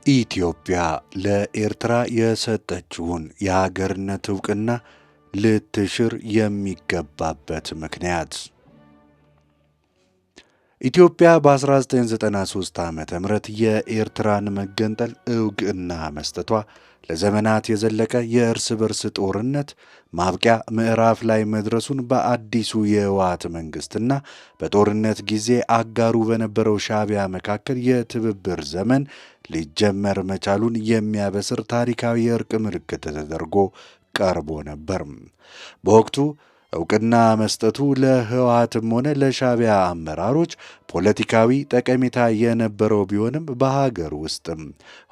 ኢትዮጵያ ለኤርትራ የሰጠችውን የሀገርነት ዕውቅና ልትሽር የሚገባበት ምክንያት። ኢትዮጵያ በ1993 ዓ.ም የኤርትራን መገንጠል ዕውቅና መስጠቷ ለዘመናት የዘለቀ የእርስ በርስ ጦርነት ማብቂያ ምዕራፍ ላይ መድረሱን በአዲሱ የህወሓት መንግሥትና በጦርነት ጊዜ አጋሩ በነበረው ሻዕቢያ መካከል የትብብር ዘመን ሊጀመር መቻሉን የሚያበስር ታሪካዊ የእርቅ ምልክት ተደርጎ ቀርቦ ነበር። በወቅቱ ዕውቅና መስጠቱ ለህወሓትም ሆነ ለሻዕቢያ አመራሮች ፖለቲካዊ ጠቀሜታ የነበረው ቢሆንም በሀገር ውስጥም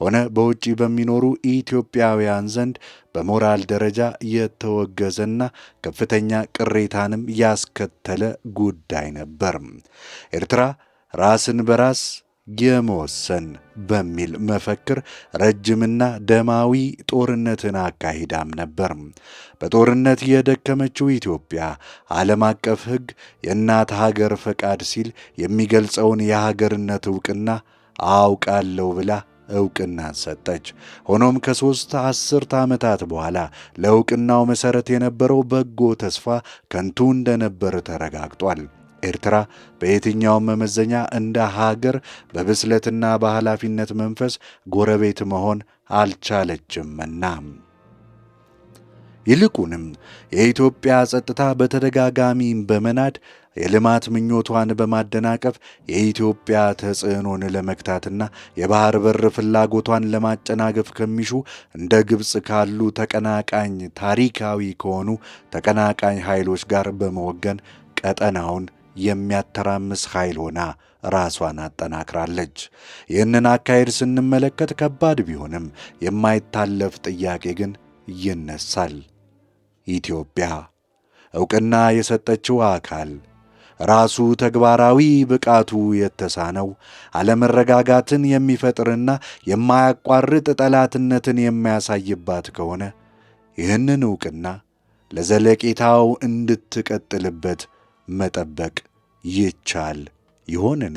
ሆነ በውጭ በሚኖሩ ኢትዮጵያውያን ዘንድ በሞራል ደረጃ የተወገዘና ከፍተኛ ቅሬታንም ያስከተለ ጉዳይ ነበር። ኤርትራ ራስን በራስ የመወሰን በሚል መፈክር ረጅምና ደማዊ ጦርነትን አካሂዳም ነበር። በጦርነት የደከመችው ኢትዮጵያ ዓለም አቀፍ ሕግ የእናት ሀገር ፈቃድ ሲል የሚገልጸውን የሀገርነት ዕውቅና አውቃለሁ ብላ ዕውቅናን ሰጠች። ሆኖም ከሦስት አስርት ዓመታት በኋላ ለዕውቅናው መሠረት የነበረው በጎ ተስፋ ከንቱ እንደነበር ተረጋግጧል። ኤርትራ በየትኛውም መመዘኛ እንደ ሀገር በብስለትና በኃላፊነት መንፈስ ጎረቤት መሆን አልቻለችምና ይልቁንም የኢትዮጵያ ጸጥታ በተደጋጋሚ በመናድ የልማት ምኞቷን በማደናቀፍ የኢትዮጵያ ተጽዕኖን ለመግታትና የባህር በር ፍላጎቷን ለማጨናገፍ ከሚሹ እንደ ግብፅ ካሉ ተቀናቃኝ ታሪካዊ ከሆኑ ተቀናቃኝ ኃይሎች ጋር በመወገን ቀጠናውን የሚያተራምስ ኃይል ሆና ራሷን አጠናክራለች። ይህንን አካሄድ ስንመለከት ከባድ ቢሆንም የማይታለፍ ጥያቄ ግን ይነሳል። ኢትዮጵያ ዕውቅና የሰጠችው አካል ራሱ ተግባራዊ ብቃቱ የተሳነው አለመረጋጋትን የሚፈጥርና የማያቋርጥ ጠላትነትን የሚያሳይባት ከሆነ ይህንን ዕውቅና ለዘለቄታው እንድትቀጥልበት መጠበቅ ይቻል ይሆንን?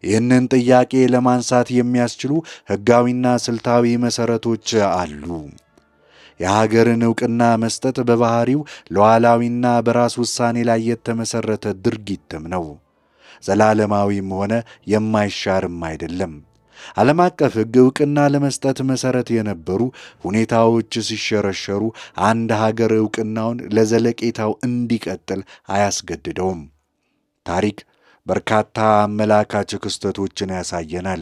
ይህንን ጥያቄ ለማንሳት የሚያስችሉ ሕጋዊና ስልታዊ መሠረቶች አሉ። የሀገርን ዕውቅና መስጠት በባህሪው ሉዓላዊና በራስ ውሳኔ ላይ የተመሠረተ ድርጊትም ነው። ዘላለማዊም ሆነ የማይሻርም አይደለም። ዓለም አቀፍ ሕግ ዕውቅና ለመስጠት መሠረት የነበሩ ሁኔታዎች ሲሸረሸሩ አንድ ሀገር ዕውቅናውን ለዘለቄታው እንዲቀጥል አያስገድደውም። ታሪክ በርካታ አመላካች ክስተቶችን ያሳየናል።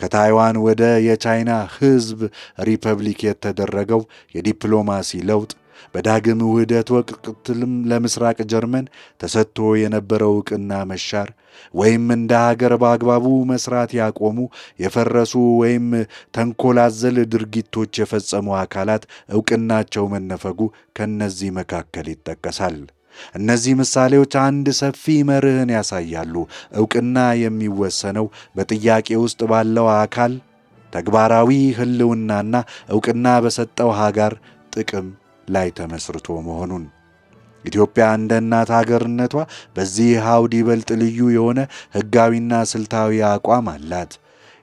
ከታይዋን ወደ የቻይና ሕዝብ ሪፐብሊክ የተደረገው የዲፕሎማሲ ለውጥ፣ በዳግም ውህደት ወቅትም ለምስራቅ ጀርመን ተሰጥቶ የነበረው ዕውቅና መሻር ወይም እንደ ሀገር በአግባቡ መስራት ያቆሙ የፈረሱ ወይም ተንኮላዘል ድርጊቶች የፈጸሙ አካላት ዕውቅናቸው መነፈጉ ከነዚህ መካከል ይጠቀሳል። እነዚህ ምሳሌዎች አንድ ሰፊ መርህን ያሳያሉ። ዕውቅና የሚወሰነው በጥያቄ ውስጥ ባለው አካል ተግባራዊ ሕልውናና ዕውቅና በሰጠው ሀገር ጥቅም ላይ ተመስርቶ መሆኑን። ኢትዮጵያ እንደ እናት ሀገርነቷ በዚህ አውድ ይበልጥ ልዩ የሆነ ሕጋዊና ስልታዊ አቋም አላት።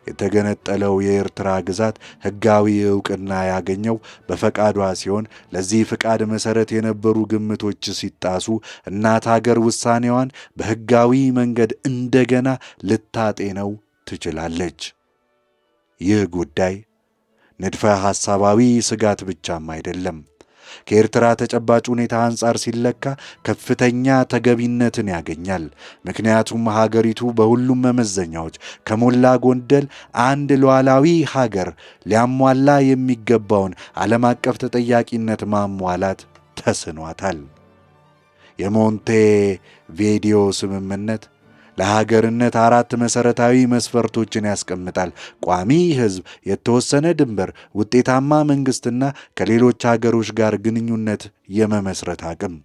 የተገነጠለው የኤርትራ ግዛት ሕጋዊ ዕውቅና ያገኘው በፈቃዷ ሲሆን ለዚህ ፍቃድ መሠረት የነበሩ ግምቶች ሲጣሱ እናት ሀገር ውሳኔዋን በሕጋዊ መንገድ እንደገና ልታጤነው ትችላለች። ይህ ጉዳይ ንድፈ ሐሳባዊ ስጋት ብቻም አይደለም። ከኤርትራ ተጨባጭ ሁኔታ አንጻር ሲለካ ከፍተኛ ተገቢነትን ያገኛል። ምክንያቱም ሀገሪቱ በሁሉም መመዘኛዎች ከሞላ ጎደል አንድ ሉዓላዊ ሀገር ሊያሟላ የሚገባውን ዓለም አቀፍ ተጠያቂነት ማሟላት ተስኗታል። የሞንቴቪዲዮ ስምምነት ለሀገርነት 4 መሠረታዊ መስፈርቶችን ያስቀምጣል። ቋሚ ሕዝብ፣ የተወሰነ ድንበር፣ ውጤታማ መንግሥትና ከሌሎች ሀገሮች ጋር ግንኙነት የመመስረት አቅም።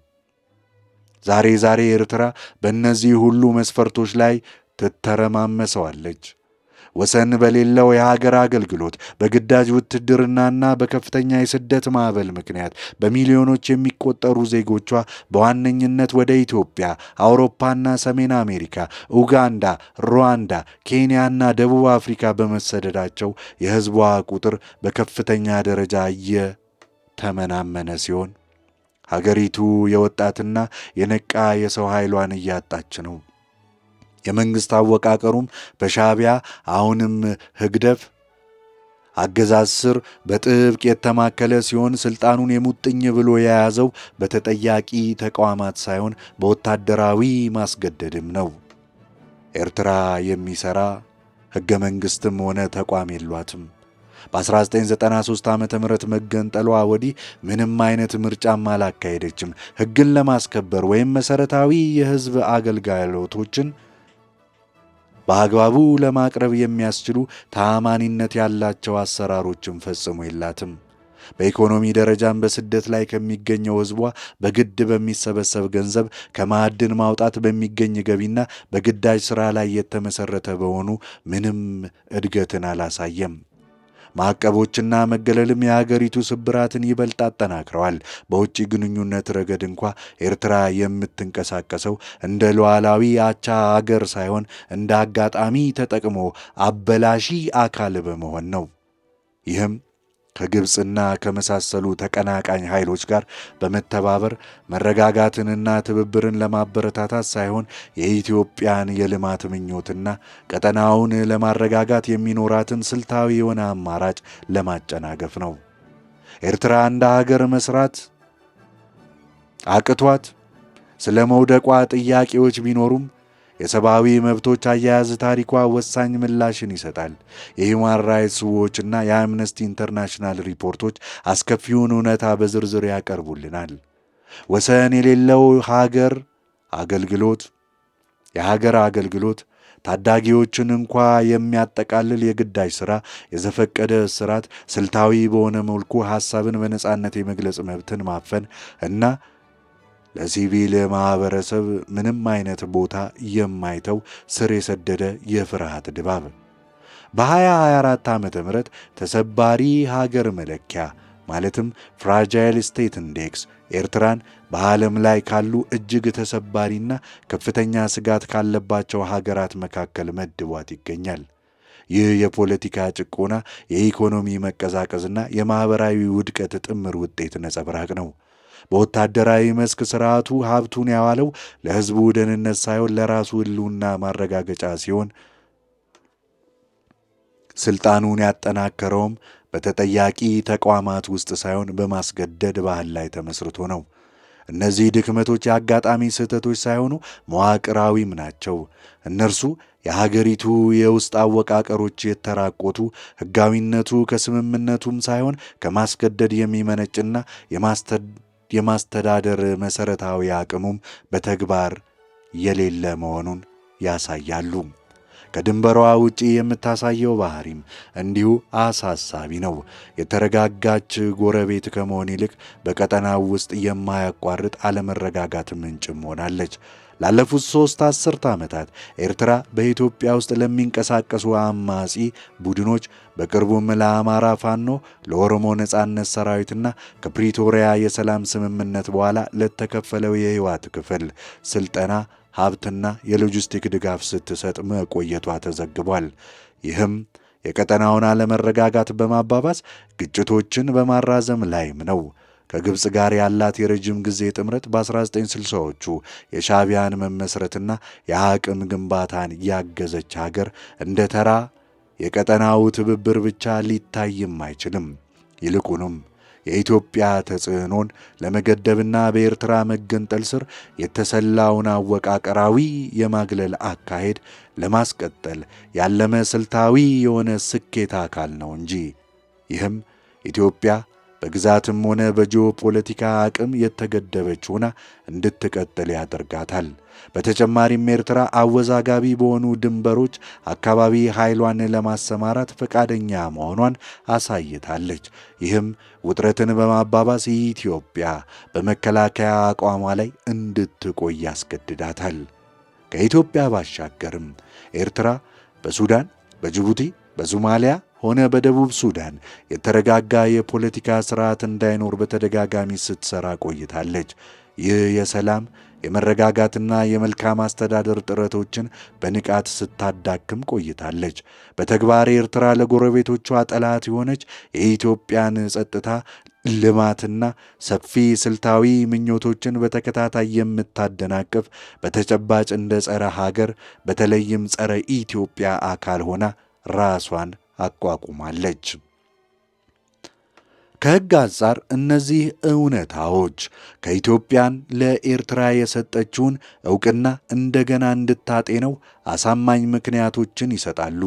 ዛሬ ኤርትራ በእነዚህ ሁሉ መስፈርቶች ላይ ትተረማመሰዋለች። ወሰን በሌለው የሀገር አገልግሎት በግዳጅ ውትድርናና በከፍተኛ የስደት ማዕበል ምክንያት በሚሊዮኖች የሚቆጠሩ ዜጎቿ በዋነኝነት ወደ ኢትዮጵያ፣ አውሮፓና ሰሜን አሜሪካ፣ ኡጋንዳ፣ ሩዋንዳ፣ ኬንያና ደቡብ አፍሪካ በመሰደዳቸው የሕዝቧ ቁጥር በከፍተኛ ደረጃ እየተመናመነ ሲሆን ሀገሪቱ የወጣትና የነቃ የሰው ኃይሏን እያጣች ነው። የመንግስት አወቃቀሩም በሻዕቢያ አሁንም ህግደፍ አገዛዝ ስር በጥብቅ የተማከለ ሲሆን ስልጣኑን የሙጥኝ ብሎ የያዘው በተጠያቂ ተቋማት ሳይሆን በወታደራዊ ማስገደድም ነው። ኤርትራ የሚሰራ ህገ መንግስትም ሆነ ተቋም የሏትም። በ1993 ዓ.ም መገንጠሏ ወዲህ ምንም አይነት ምርጫም አላካሄደችም። ህግን ለማስከበር ወይም መሰረታዊ የህዝብ አገልግሎቶችን በአግባቡ ለማቅረብ የሚያስችሉ ተአማኒነት ያላቸው አሰራሮችን ፈጽሞ የላትም። በኢኮኖሚ ደረጃም በስደት ላይ ከሚገኘው ህዝቧ በግድ በሚሰበሰብ ገንዘብ ከማዕድን ማውጣት በሚገኝ ገቢና በግዳጅ ሥራ ላይ የተመሠረተ በሆኑ ምንም እድገትን አላሳየም። ማዕቀቦችና መገለልም የሀገሪቱ ስብራትን ይበልጥ አጠናክረዋል። በውጭ ግንኙነት ረገድ እንኳ ኤርትራ የምትንቀሳቀሰው እንደ ሉዓላዊ አቻ አገር ሳይሆን እንደ አጋጣሚ ተጠቅሞ አበላሺ አካል በመሆን ነው። ይህም ከግብፅና ከመሳሰሉ ተቀናቃኝ ኃይሎች ጋር በመተባበር መረጋጋትንና ትብብርን ለማበረታታት ሳይሆን የኢትዮጵያን የልማት ምኞትና ቀጠናውን ለማረጋጋት የሚኖራትን ስልታዊ የሆነ አማራጭ ለማጨናገፍ ነው። ኤርትራ እንደ ሀገር መስራት አቅቷት ስለ መውደቋ ጥያቄዎች ቢኖሩም የሰብአዊ መብቶች አያያዝ ታሪኳ ወሳኝ ምላሽን ይሰጣል። የሂውማን ራይትስ ዎችና የአምነስቲ ኢንተርናሽናል ሪፖርቶች አስከፊውን እውነታ በዝርዝር ያቀርቡልናል። ወሰን የሌለው የሀገር አገልግሎት ታዳጊዎችን እንኳ የሚያጠቃልል የግዳጅ ሥራ፣ የዘፈቀደ እስራት፣ ስልታዊ በሆነ መልኩ ሐሳብን በነጻነት የመግለጽ መብትን ማፈን እና ለሲቪል ማህበረሰብ ምንም አይነት ቦታ የማይተው ስር የሰደደ የፍርሃት ድባብ በ2024 ዓ.ም ተሰባሪ ሀገር መለኪያ ማለትም ፍራጃይል ስቴት ኢንዴክስ ኤርትራን በዓለም ላይ ካሉ እጅግ ተሰባሪና ከፍተኛ ስጋት ካለባቸው ሀገራት መካከል መድቧት ይገኛል። ይህ የፖለቲካ ጭቆና፣ የኢኮኖሚ መቀዛቀዝና የማህበራዊ ውድቀት ጥምር ውጤት ነጸብራቅ ነው። በወታደራዊ መስክ ስርዓቱ ሀብቱን ያዋለው ለሕዝቡ ደህንነት ሳይሆን ለራሱ ሕልውና ማረጋገጫ ሲሆን ስልጣኑን ያጠናከረውም በተጠያቂ ተቋማት ውስጥ ሳይሆን በማስገደድ ባህል ላይ ተመስርቶ ነው። እነዚህ ድክመቶች የአጋጣሚ ስህተቶች ሳይሆኑ መዋቅራዊም ናቸው። እነርሱ የሀገሪቱ የውስጥ አወቃቀሮች የተራቆቱ፣ ሕጋዊነቱ ከስምምነቱም ሳይሆን ከማስገደድ የሚመነጭና የማስተዳደር መሠረታዊ አቅሙም በተግባር የሌለ መሆኑን ያሳያሉ። ከድንበሯ ውጪ የምታሳየው ባህሪም እንዲሁ አሳሳቢ ነው። የተረጋጋች ጎረቤት ከመሆን ይልቅ በቀጠናው ውስጥ የማያቋርጥ አለመረጋጋት ምንጭም ሆናለች። ላለፉት 3 አስርት ዓመታት ኤርትራ በኢትዮጵያ ውስጥ ለሚንቀሳቀሱ አማጺ ቡድኖች በቅርቡም ለአማራ ፋኖ፣ ለኦሮሞ ነጻነት ሰራዊትና ከፕሪቶሪያ የሰላም ስምምነት በኋላ ለተከፈለው የህወሓት ክፍል ስልጠና፣ ሀብትና የሎጂስቲክ ድጋፍ ስትሰጥ መቆየቷ ተዘግቧል። ይህም የቀጠናውን አለመረጋጋት በማባባስ ግጭቶችን በማራዘም ላይም ነው። ከግብፅ ጋር ያላት የረጅም ጊዜ ጥምረት በ1960ዎቹ የሻዕቢያን መመስረትና የአቅም ግንባታን ያገዘች ሀገር እንደ ተራ የቀጠናው ትብብር ብቻ ሊታይም አይችልም። ይልቁንም የኢትዮጵያ ተጽዕኖን ለመገደብና በኤርትራ መገንጠል ስር የተሰላውን አወቃቀራዊ የማግለል አካሄድ ለማስቀጠል ያለመ ስልታዊ የሆነ ስኬት አካል ነው እንጂ ይህም ኢትዮጵያ በግዛትም ሆነ በጂኦፖለቲካ አቅም የተገደበች ሆና እንድትቀጥል ያደርጋታል። በተጨማሪም ኤርትራ አወዛጋቢ በሆኑ ድንበሮች አካባቢ ኃይሏን ለማሰማራት ፈቃደኛ መሆኗን አሳይታለች። ይህም ውጥረትን በማባባስ ኢትዮጵያ በመከላከያ አቋሟ ላይ እንድትቆይ ያስገድዳታል። ከኢትዮጵያ ባሻገርም ኤርትራ በሱዳን፣ በጅቡቲ፣ በሶማሊያ ሆነ በደቡብ ሱዳን የተረጋጋ የፖለቲካ ስርዓት እንዳይኖር በተደጋጋሚ ስትሰራ ቆይታለች። ይህ የሰላም የመረጋጋትና የመልካም አስተዳደር ጥረቶችን በንቃት ስታዳክም ቆይታለች። በተግባር ኤርትራ ለጎረቤቶቿ ጠላት የሆነች የኢትዮጵያን ጸጥታ፣ ልማትና ሰፊ ስልታዊ ምኞቶችን በተከታታይ የምታደናቅፍ በተጨባጭ እንደ ጸረ ሀገር በተለይም ጸረ ኢትዮጵያ አካል ሆና ራሷን አቋቁማለች። ከሕግ አንጻር እነዚህ እውነታዎች ከኢትዮጵያን ለኤርትራ የሰጠችውን ዕውቅና እንደገና እንድታጤነው አሳማኝ ምክንያቶችን ይሰጣሉ።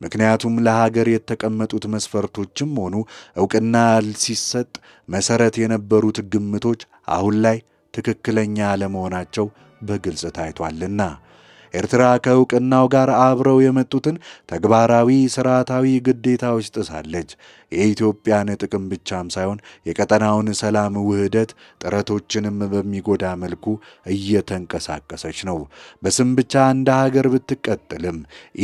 ምክንያቱም ለሀገር የተቀመጡት መስፈርቶችም ሆኑ ዕውቅና ሲሰጥ መሠረት የነበሩት ግምቶች አሁን ላይ ትክክለኛ አለመሆናቸው በግልጽ ታይቷልና። ኤርትራ ከዕውቅናው ጋር አብረው የመጡትን ተግባራዊ ስርዓታዊ ግዴታዎች ጥሳለች። የኢትዮጵያን ጥቅም ብቻም ሳይሆን የቀጠናውን ሰላም ውህደት ጥረቶችንም በሚጎዳ መልኩ እየተንቀሳቀሰች ነው። በስም ብቻ እንደ ሀገር ብትቀጥልም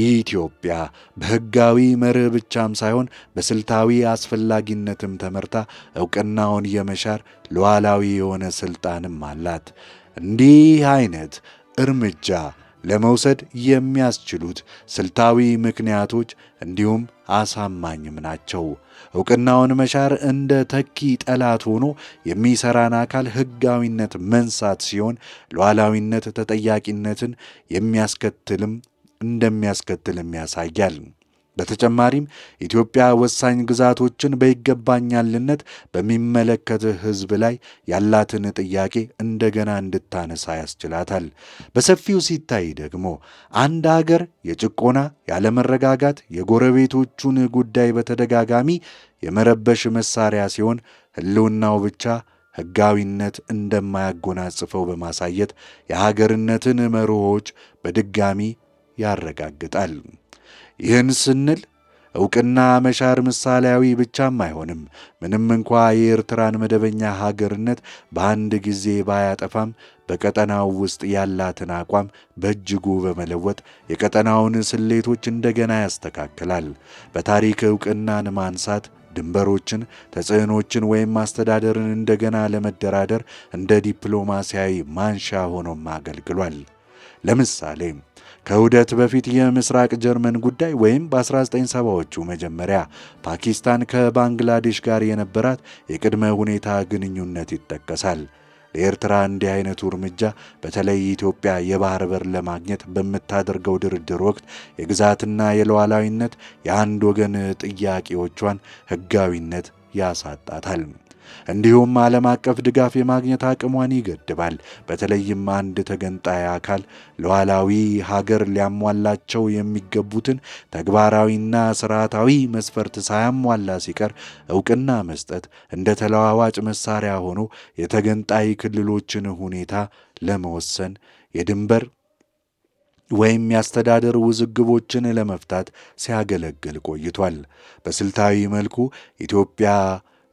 ኢትዮጵያ በሕጋዊ መርህ ብቻም ሳይሆን በስልታዊ አስፈላጊነትም ተመርታ ዕውቅናውን የመሻር ሉዓላዊ የሆነ ስልጣንም አላት። እንዲህ አይነት እርምጃ ለመውሰድ የሚያስችሉት ስልታዊ ምክንያቶች እንዲሁም አሳማኝም ናቸው። ዕውቅናውን መሻር እንደ ተኪ ጠላት ሆኖ የሚሰራን አካል ሕጋዊነት መንሳት ሲሆን ሉዓላዊነት ተጠያቂነትን እንደሚያስከትልም ያሳያል። በተጨማሪም ኢትዮጵያ ወሳኝ ግዛቶችን በይገባኛልነት በሚመለከት ሕዝብ ላይ ያላትን ጥያቄ እንደገና እንድታነሳ ያስችላታል። በሰፊው ሲታይ ደግሞ አንድ ሀገር የጭቆና ያለመረጋጋት፣ የጎረቤቶቹን ጉዳይ በተደጋጋሚ የመረበሽ መሳሪያ ሲሆን ሕልውናው ብቻ ሕጋዊነት እንደማያጎናጽፈው በማሳየት የሀገርነትን መርሆች በድጋሚ ያረጋግጣል። ይህን ስንል ዕውቅና መሻር ምሳሌያዊ ብቻም አይሆንም። ምንም እንኳ የኤርትራን መደበኛ ሀገርነት በአንድ ጊዜ ባያጠፋም በቀጠናው ውስጥ ያላትን አቋም በእጅጉ በመለወጥ የቀጠናውን ስሌቶች እንደገና ያስተካክላል። በታሪክ ዕውቅናን ማንሳት ድንበሮችን፣ ተጽዕኖችን ወይም አስተዳደርን እንደገና ለመደራደር እንደ ዲፕሎማሲያዊ ማንሻ ሆኖም አገልግሏል። ለምሳሌ ከውህደት በፊት የምስራቅ ጀርመን ጉዳይ ወይም በ1970ዎቹ መጀመሪያ ፓኪስታን ከባንግላዴሽ ጋር የነበራት የቅድመ ሁኔታ ግንኙነት ይጠቀሳል። ለኤርትራ እንዲህ አይነቱ እርምጃ በተለይ ኢትዮጵያ የባህር በር ለማግኘት በምታደርገው ድርድር ወቅት የግዛትና የሉዓላዊነት የአንድ ወገን ጥያቄዎቿን ሕጋዊነት ያሳጣታል። እንዲሁም ዓለም አቀፍ ድጋፍ የማግኘት አቅሟን ይገድባል። በተለይም አንድ ተገንጣይ አካል ሉዓላዊ ሀገር ሊያሟላቸው የሚገቡትን ተግባራዊና ስርዓታዊ መስፈርት ሳያሟላ ሲቀር ዕውቅና መስጠት እንደ ተለዋዋጭ መሳሪያ ሆኖ የተገንጣይ ክልሎችን ሁኔታ ለመወሰን የድንበር ወይም የአስተዳደር ውዝግቦችን ለመፍታት ሲያገለግል ቆይቷል። በስልታዊ መልኩ ኢትዮጵያ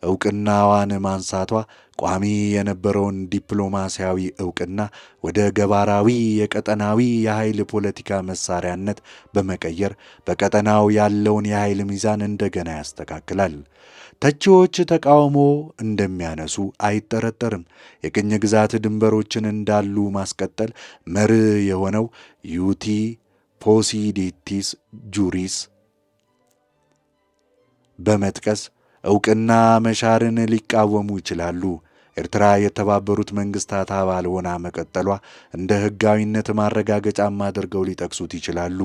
ዕውቅናዋን ማንሳቷ ቋሚ የነበረውን ዲፕሎማሲያዊ ዕውቅና ወደ ገባራዊ የቀጠናዊ የኃይል ፖለቲካ መሳሪያነት በመቀየር በቀጠናው ያለውን የኃይል ሚዛን እንደገና ያስተካክላል። ተቺዎች ተቃውሞ እንደሚያነሱ አይጠረጠርም። የቅኝ ግዛት ድንበሮችን እንዳሉ ማስቀጠል መርህ የሆነው ዩቲ ፖሲዴቲስ ጁሪስ በመጥቀስ ዕውቅና መሻርን ሊቃወሙ ይችላሉ። ኤርትራ የተባበሩት መንግስታት አባል ሆና መቀጠሏ እንደ ሕጋዊነት ማረጋገጫም አድርገው ሊጠቅሱት ይችላሉ።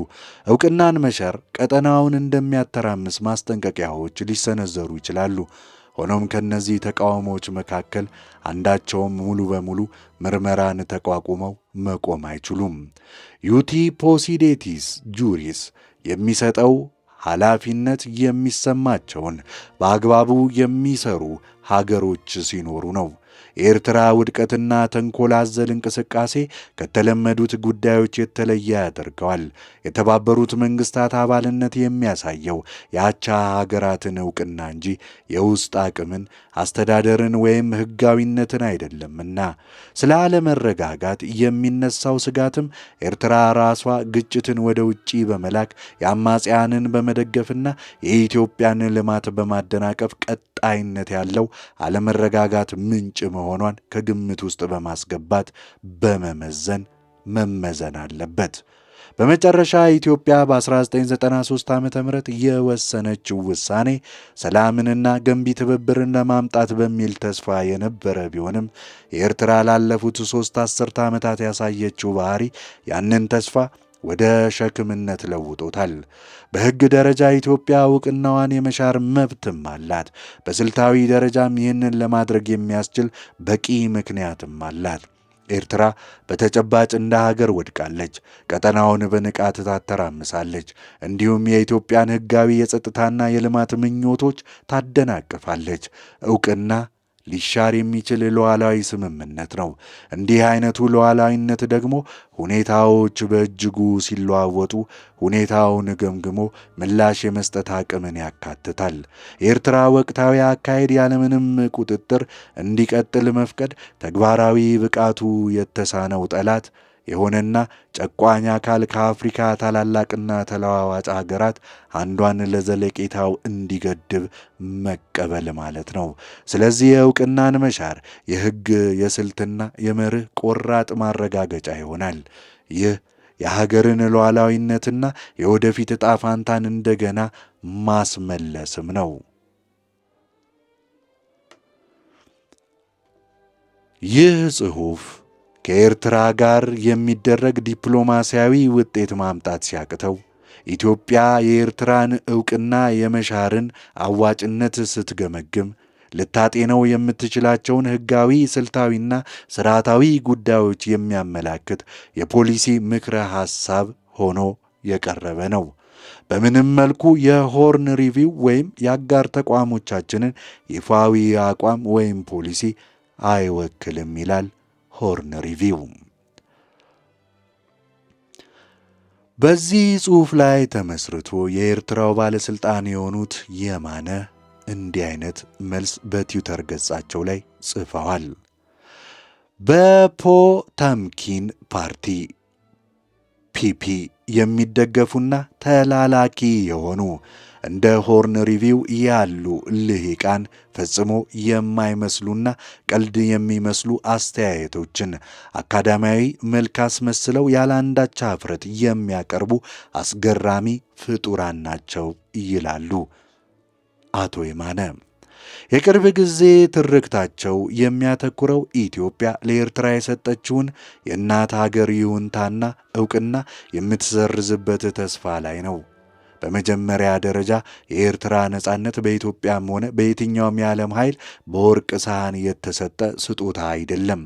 ዕውቅናን መሻር ቀጠናውን እንደሚያተራምስ ማስጠንቀቂያዎች ሊሰነዘሩ ይችላሉ። ሆኖም ከነዚህ ተቃውሞዎች መካከል አንዳቸውም ሙሉ በሙሉ ምርመራን ተቋቁመው መቆም አይችሉም። ዩቲ ፖሲዴቲስ ጁሪስ የሚሰጠው ኃላፊነት የሚሰማቸውን በአግባቡ የሚሰሩ ሀገሮች ሲኖሩ ነው። የኤርትራ ውድቀትና ተንኮል አዘል እንቅስቃሴ ከተለመዱት ጉዳዮች የተለየ ያደርገዋል። የተባበሩት መንግስታት አባልነት የሚያሳየው የአቻ ሀገራትን ዕውቅና እንጂ የውስጥ አቅምን፣ አስተዳደርን ወይም ሕጋዊነትን አይደለምና። ስለ አለመረጋጋት የሚነሳው ስጋትም ኤርትራ ራሷ ግጭትን ወደ ውጪ በመላክ የአማጽያንን በመደገፍና የኢትዮጵያን ልማት በማደናቀፍ ቀጣይነት ያለው አለመረጋጋት ምንጭ መሆኗን ከግምት ውስጥ በማስገባት መመዘን አለበት። በመጨረሻ ኢትዮጵያ በ1993 ዓ.ም የወሰነችው ውሳኔ ሰላምንና ገንቢ ትብብርን ለማምጣት በሚል ተስፋ የነበረ ቢሆንም የኤርትራ ላለፉት 3 አስርተ ዓመታት ያሳየችው ባህሪ ያንን ተስፋ ወደ ሸክምነት ለውጦታል። በሕግ ደረጃ ኢትዮጵያ ዕውቅናዋን የመሻር መብትም አላት። በስልታዊ ደረጃም ይህንን ለማድረግ የሚያስችል በቂ ምክንያትም አላት። ኤርትራ በተጨባጭ እንደ ሀገር ወድቃለች። ቀጠናውን በንቃት ታተራምሳለች። እንዲሁም የኢትዮጵያን ሕጋዊ የጸጥታና የልማት ምኞቶች ታደናቅፋለች። ዕውቅና ሊሻር የሚችል ሉዓላዊ ስምምነት ነው። እንዲህ አይነቱ ሉዓላዊነት ደግሞ ሁኔታዎች በእጅጉ ሲለዋወጡ ሁኔታውን ገምግሞ ምላሽ የመስጠት አቅምን ያካትታል። የኤርትራ ወቅታዊ አካሄድ ያለምንም ቁጥጥር እንዲቀጥል መፍቀድ ተግባራዊ ብቃቱ የተሳነው ጠላት የሆነና ጨቋኝ አካል ከአፍሪካ ታላላቅና ተለዋዋጭ ሀገራት አንዷን ለዘለቄታው እንዲገድብ መቀበል ማለት ነው። ስለዚህ የዕውቅናን መሻር የሕግ የስልትና የመርህ ቆራጥ ማረጋገጫ ይሆናል። ይህ የሀገርን ሉዓላዊነትና የወደፊት ዕጣ ፋንታን እንደገና ማስመለስም ነው። ይህ ጽሑፍ ከኤርትራ ጋር የሚደረግ ዲፕሎማሲያዊ ውጤት ማምጣት ሲያቅተው ኢትዮጵያ የኤርትራን ዕውቅና የመሻርን አዋጭነት ስትገመግም ልታጤነው የምትችላቸውን ሕጋዊ፣ ስልታዊና ስርዓታዊ ጉዳዮች የሚያመላክት የፖሊሲ ምክረ ሐሳብ ሆኖ የቀረበ ነው። በምንም መልኩ የሆርን ሪቪው ወይም የአጋር ተቋሞቻችንን ይፋዊ አቋም ወይም ፖሊሲ አይወክልም ይላል ሆርን ሪቪው። በዚህ ጽሑፍ ላይ ተመስርቶ የኤርትራው ባለሥልጣን የሆኑት የማነ እንዲህ አይነት መልስ በትዊተር ገጻቸው ላይ ጽፈዋል። በፖታምኪን ፓርቲ ፒፒ የሚደገፉና ተላላኪ የሆኑ እንደ ሆርን ሪቪው ያሉ ልሂቃን ፈጽሞ የማይመስሉና ቀልድ የሚመስሉ አስተያየቶችን አካዳሚያዊ መልክ አስመስለው ያለአንዳች ኀፍረት የሚያቀርቡ አስገራሚ ፍጡራን ናቸው ይላሉ አቶ የማነ። የቅርብ ጊዜ ትርክታቸው የሚያተኩረው ኢትዮጵያ ለኤርትራ የሰጠችውን የእናት ሀገር ይሁንታና ዕውቅና የምትሰርዝበት ተስፋ ላይ ነው። በመጀመሪያ ደረጃ የኤርትራ ነጻነት በኢትዮጵያም ሆነ በየትኛውም የዓለም ኃይል በወርቅ ሳህን የተሰጠ ስጦታ አይደለም።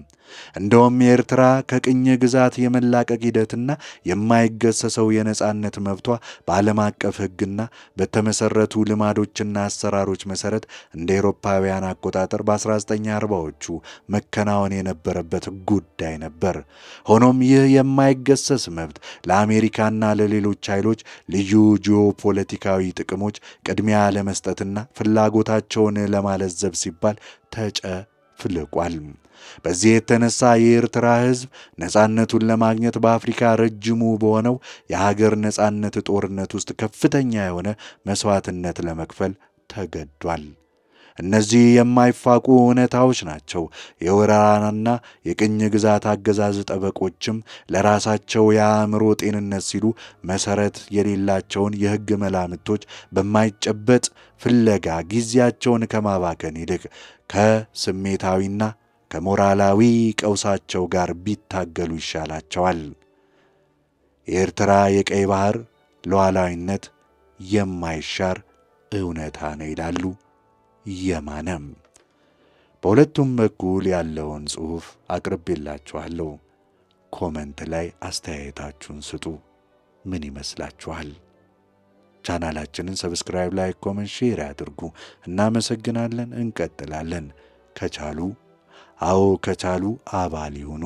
እንደውም የኤርትራ ከቅኝ ግዛት የመላቀቅ ሂደትና የማይገሰሰው የነጻነት መብቷ በዓለም አቀፍ ሕግና በተመሰረቱ ልማዶችና አሰራሮች መሰረት እንደ አውሮፓውያን አቆጣጠር በ1940ዎቹ መከናወን የነበረበት ጉዳይ ነበር። ሆኖም ይህ የማይገሰስ መብት ለአሜሪካና ለሌሎች ኃይሎች ልዩ ጂኦፖለቲካዊ ጥቅሞች ቅድሚያ ለመስጠትና ፍላጎታቸውን ለማለዘብ ሲባል ተጨፍልቋል። በዚህ የተነሳ የኤርትራ ሕዝብ ነጻነቱን ለማግኘት በአፍሪካ ረጅሙ በሆነው የሀገር ነጻነት ጦርነት ውስጥ ከፍተኛ የሆነ መስዋዕትነት ለመክፈል ተገዷል። እነዚህ የማይፋቁ እውነታዎች ናቸው። የወረራና የቅኝ ግዛት አገዛዝ ጠበቆችም ለራሳቸው የአእምሮ ጤንነት ሲሉ መሰረት የሌላቸውን የሕግ መላምቶች በማይጨበጥ ፍለጋ ጊዜያቸውን ከማባከን ይልቅ ከስሜታዊና ከሞራላዊ ቀውሳቸው ጋር ቢታገሉ ይሻላቸዋል። የኤርትራ የቀይ ባህር ሉዓላዊነት የማይሻር እውነታ ነው ይላሉ የማነም። በሁለቱም በኩል ያለውን ጽሑፍ አቅርቤላችኋለሁ። ኮመንት ላይ አስተያየታችሁን ስጡ። ምን ይመስላችኋል? ቻናላችንን ሰብስክራይብ፣ ላይክ፣ ኮመንት፣ ሼር ያድርጉ። እናመሰግናለን። እንቀጥላለን። ከቻሉ አዎ ከቻሉ አባል ይሁኑ።